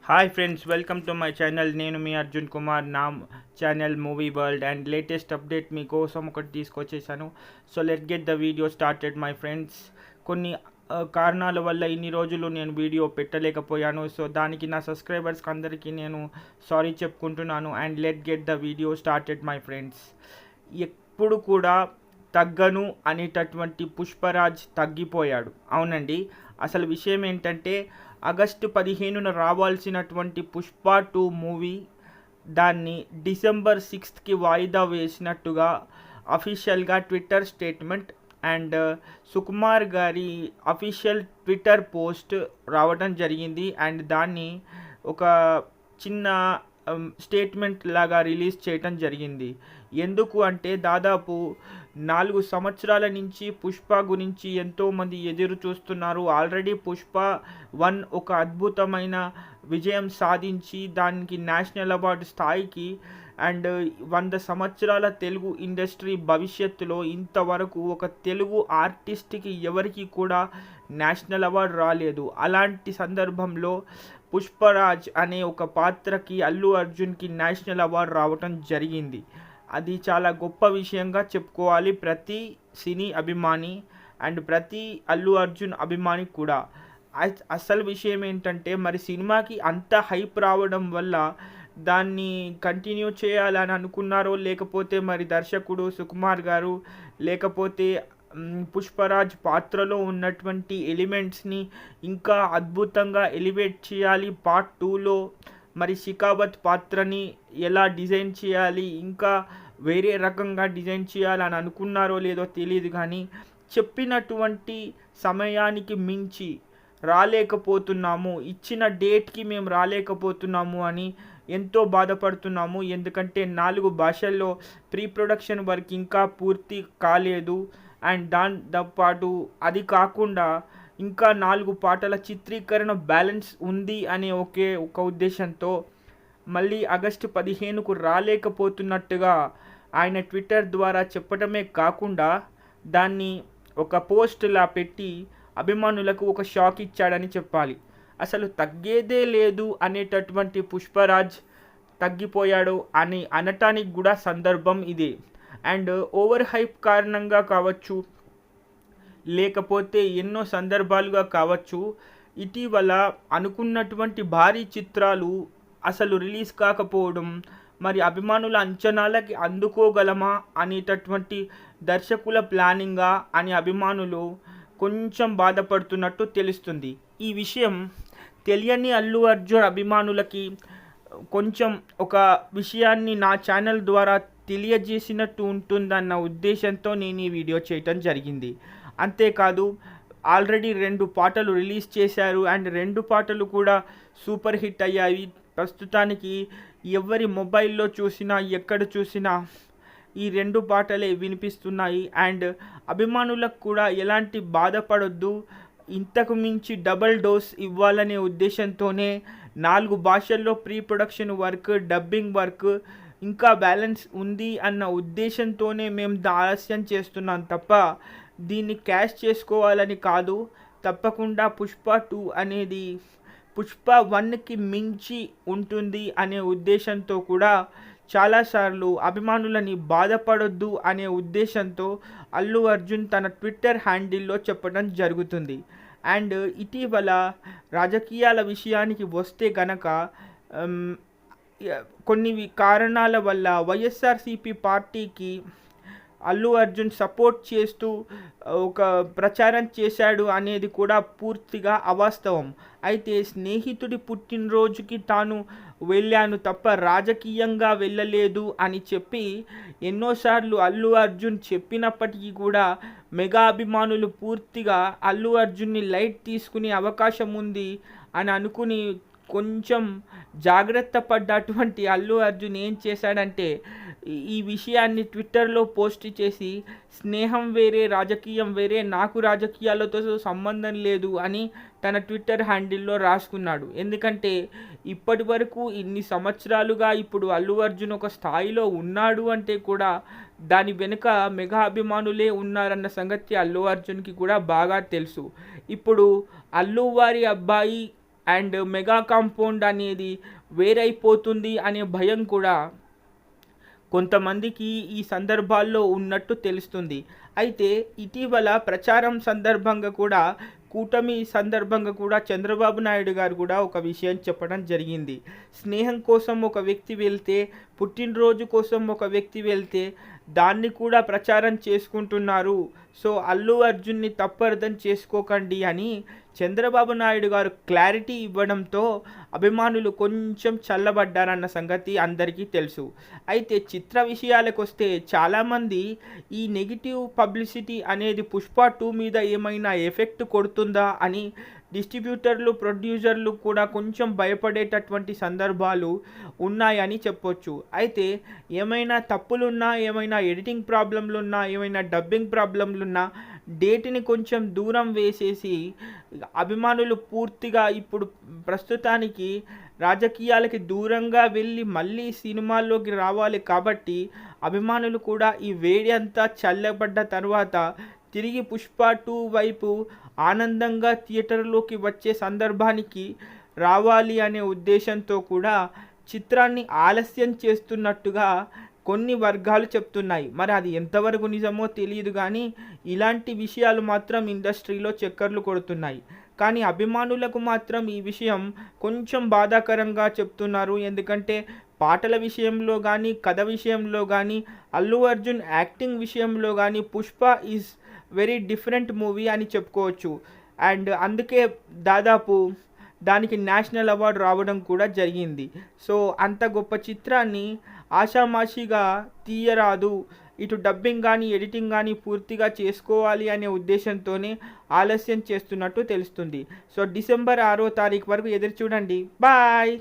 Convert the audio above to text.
Hi friends, welcome to my channel. నేను మీ అర్జున్ కుమార్. నా channel movie world and latest update మీకోసం ఒకటి తీసుకొచ్చేసాను. So let get the video started my friends. కొన్ని కారణాల వల్ల ఇన్ని రోజులు నేను వీడియో పెట్టలేకపోయాను. సో దానికి నా సబ్స్క్రైబర్స్కి అందరికీ నేను సారీ చెప్పుకుంటున్నాను. And let get the video started my friends. ఎప్పుడు కూడా తగ్గను అనేటటువంటి పుష్పరాజ్ తగ్గిపోయాడు. అవునండి, అసలు విషయం ఏంటంటే ఆగస్టు 15న రావాల్సినటువంటి పుష్ప 2 మూవీ దాన్ని డిసెంబర్ 6కి వాయిదా వేసినట్టుగా అఫీషియల్గా ట్విట్టర్ స్టేట్మెంట్ అండ్ సుకుమార్ గారి అఫీషియల్ ట్విట్టర్ పోస్ట్ రావడం జరిగింది. అండ్ దాన్ని ఒక చిన్న స్టేట్మెంట్ లాగా రిలీజ్ చేయటం జరిగింది. ఎందుకు అంటే దాదాపు 4 సంవత్సరాల నుంచి పుష్ప గురించి ఎంతోమంది ఎదురు చూస్తున్నారు. ఆల్రెడీ పుష్ప 1 ఒక అద్భుతమైన విజయం సాధించి దానికి నేషనల్ అవార్డు స్థాయికి అండ్ 100 సంవత్సరాల తెలుగు ఇండస్ట్రీ భవిష్యత్తులో ఇంతవరకు ఒక తెలుగు ఆర్టిస్ట్కి ఎవరికి కూడా నేషనల్ అవార్డు రాలేదు. అలాంటి సందర్భంలో పుష్పరాజ్ అనే ఒక పాత్రకి అల్లు అర్జున్కి నేషనల్ అవార్డు రావటం జరిగింది. అది చాలా గొప్ప విషయంగా చెప్పుకోవాలి ప్రతి సినీ అభిమాని అండ్ ప్రతి అల్లు అర్జున్ అభిమాని కూడా. అసలు విషయం ఏంటంటే మరి సినిమాకి అంత హైప్ రావడం వల్ల దాన్ని కంటిన్యూ చేయాలని అనుకున్నారో, లేకపోతే మరి దర్శకుడు సుకుమార్ గారు, లేకపోతే పుష్పరాజ్ పాత్రలో ఉన్నటువంటి ఎలిమెంట్స్ని ఇంకా అద్భుతంగా ఎలివేట్ చేయాలి పార్ట్ 2లో, మరి షికావత్ పాత్రని ఎలా డిజైన్ చేయాలి, ఇంకా వేరే రకంగా డిజైన్ చేయాలని అనుకున్నారో లేదో తెలియదు. కానీ చెప్పినటువంటి సమయానికి మించి రాలేకపోతున్నాము, ఇచ్చిన డేట్కి మేము రాలేకపోతున్నాము అని ఎంతో బాధపడుతున్నాము. ఎందుకంటే 4 భాషల్లో ప్రీ ప్రొడక్షన్ వర్క్ ఇంకా పూర్తి కాలేదు. అండ్ దాంతోపాటు అది కాకుండా ఇంకా 4 పాటల చిత్రీకరణ బ్యాలెన్స్ ఉంది అనే ఒక ఉద్దేశంతో మళ్ళీ ఆగస్టు 15కు రాలేకపోతున్నట్టుగా ఆయన ట్విట్టర్ ద్వారా చెప్పడమే కాకుండా దాన్ని ఒక పోస్ట్లా పెట్టి అభిమానులకు ఒక షాక్ ఇచ్చాడని చెప్పాలి. అసలు తగ్గేదే లేదు అనేటటువంటి పుష్పరాజ్ తగ్గిపోయాడు అని అనటానికి కూడా సందర్భం ఇదే. అండ్ ఓవర్ హైప్ కారణంగా కావచ్చు, లేకపోతే ఎన్నో సందర్భాలుగా కావచ్చు, ఇటీవల అనుకున్నటువంటి భారీ చిత్రాలు అసలు రిలీజ్ కాకపోవడం, మరి అభిమానుల అంచనాలకి అందుకోగలమా అనేటటువంటి దర్శకుల ప్లానింగా అని అభిమానులు కొంచెం బాధపడుతున్నట్టు తెలుస్తుంది. ఈ విషయం తెలియని అల్లు అర్జున్ అభిమానులకి కొంచెం ఒక విషయాన్ని నా ఛానల్ ద్వారా తెలియజేసినట్టు ఉంటుందన్న ఉద్దేశంతో నేను ఈ వీడియో చేయటం జరిగింది. అంతేకాదు, ఆల్రెడీ 2 పాటలు రిలీజ్ చేశారు అండ్ 2 పాటలు కూడా సూపర్ హిట్ అయ్యాయి. ప్రస్తుతానికి ఎవరి మొబైల్లో చూసినా ఎక్కడ చూసినా ఈ 2 పాటలే వినిపిస్తున్నాయి. అండ్ అభిమానులకు కూడా ఎలాంటి బాధపడొద్దు, ఇంతకు మించి డబల్ డోస్ ఇవ్వాలనే ఉద్దేశంతోనే 4 భాషల్లో pre production work, dubbing work ఇంకా బ్యాలెన్స్ ఉంది అన్న ఉద్దేశంతోనే మేము ఆలస్యం చేస్తున్నాం తప్ప దీన్ని క్యాష్ చేసుకోవాలని కాదు. తప్పకుండా పుష్ప 2 అనేది పుష్ప 1కి మించి ఉంటుంది అనే ఉద్దేశంతో కూడా చాలాసార్లు అభిమానులని బాధపడొద్దు అనే ఉద్దేశంతో అల్లు అర్జున్ తన ట్విట్టర్ హ్యాండిల్లో చెప్పడం జరుగుతుంది. అండ్ ఇటీవల రాజకీయాల విషయానికి వస్తే గనక కొన్ని కారణాల వల్ల వైఎస్ఆర్సీపీ పార్టీకి అల్లు అర్జున్ సపోర్ట్ చేస్తూ ఒక ప్రచారం చేశాడు అనేది కూడా పూర్తిగా అవాస్తవం. అయితే స్నేహితుడి పుట్టినరోజుకి తాను వెళ్ళాను తప్ప రాజకీయంగా వెళ్ళలేదు అని చెప్పి ఎన్నోసార్లు అల్లు అర్జున్ చెప్పినప్పటికీ కూడా మెగా అభిమానులు పూర్తిగా అల్లు అర్జున్ని లైట్ తీసుకునే అవకాశం ఉంది అని అనుకుని కొంచెం జాగ్రత్త పడ్డటువంటి అల్లు అర్జున్ ఏం చేశాడంటే ఈ విషయాన్ని ట్విట్టర్లో పోస్ట్ చేసి స్నేహం వేరే రాజకీయం వేరే, నాకు రాజకీయాలతో సంబంధం లేదు అని తన ట్విట్టర్ హ్యాండిల్లో రాసుకున్నాడు. ఎందుకంటే ఇప్పటి వరకు ఇన్ని సంవత్సరాలుగా ఇప్పుడు అల్లు అర్జున్ ఒక స్థాయిలో ఉన్నాడు అంటే కూడా దాని వెనుక మెగా అభిమానులే ఉన్నారన్న సంగతి అల్లు అర్జున్కి కూడా బాగా తెలుసు. ఇప్పుడు అల్లు వారి అబ్బాయి అండ్ మెగా కాంపౌండ్ అనేది వేరైపోతుంది అనే భయం కూడా కొంతమందికి ఈ సందర్భాల్లో ఉన్నట్టు తెలుస్తుంది. అయితే ఇటీవల ప్రచారం సందర్భంగా కూడా కూటమి సందర్భంగా కూడా చంద్రబాబు నాయుడు గారు కూడా ఒక విషయం చెప్పడం జరిగింది. స్నేహం కోసం ఒక వ్యక్తి వెళ్తే, పుట్టినరోజు కోసం ఒక వ్యక్తి వెళ్తే దాన్ని కూడా ప్రచారం చేసుకుంటున్నారు. సో అల్లు అర్జున్ని తప్పర్థం చేసుకోకండి అని చంద్రబాబు నాయుడు గారు క్లారిటీ ఇవ్వడంతో అభిమానులు కొంచెం చల్లబడ్డారన్న సంగతి అందరికీ తెలుసు. అయితే చిత్ర విషయాలకు వస్తే చాలామంది ఈ నెగిటివ్ పబ్లిసిటీ అనేది పుష్ప 2 మీద ఏమైనా ఎఫెక్ట్ కొడుతుందా అని డిస్ట్రిబ్యూటర్లు, ప్రొడ్యూసర్లు కూడా కొంచెం భయపడేటటువంటి సందర్భాలు ఉన్నాయని చెప్పొచ్చు. అయితే ఏమైనా తప్పులున్నా, ఏమైనా ఎడిటింగ్ ప్రాబ్లంలున్నా, ఏమైనా డబ్బింగ్ ప్రాబ్లంలున్నా డేట్ని కొంచెం దూరం వేసేసి అభిమానులు పూర్తిగా ఇప్పుడు ప్రస్తుతానికి రాజకీయాలకి దూరంగా వెళ్ళి మళ్ళీ సినిమాల్లోకి రావాలి కాబట్టి అభిమానులు కూడా ఈ వేడి అంతా చల్లబడ్డ తర్వాత తిరిగి పుష్ప 2 వైపు ఆనందంగా థియేటర్లోకి వచ్చే సందర్భానికి రావాలి అనే ఉద్దేశంతో కూడా చిత్రాన్ని ఆలస్యం చేస్తున్నట్టుగా కొన్ని వర్గాలు చెప్తున్నాయి. మరి అది ఎంతవరకు నిజమో తెలియదు కానీ ఇలాంటి విషయాలు మాత్రం ఇండస్ట్రీలో చక్కర్లు కొడుతున్నాయి. కానీ అభిమానులకు మాత్రం ఈ విషయం కొంచెం బాధాకరంగా చెప్తున్నారు. ఎందుకంటే పాటల విషయంలో కానీ, కథ విషయంలో కానీ, అల్లు అర్జున్ యాక్టింగ్ విషయంలో కానీ Pushpa is very different movie అని చెప్పుకోవచ్చు. అండ్ అందుకే దాదాపు దానికి నేషనల్ అవార్డు రావడం కూడా జరిగింది. సో అంత గొప్ప చిత్రాన్ని ఆషామాషిగా తీయరాదు, ఇటు డబ్బింగ్ కానీ ఎడిటింగ్ కానీ పూర్తిగా చేసుకోవాలి అనే ఉద్దేశంతోనే ఆలస్యం చేస్తున్నట్టు తెలుస్తుంది. సో డిసెంబర్ 6వ తారీఖు వరకు ఎదురు చూడండి. బాయ్.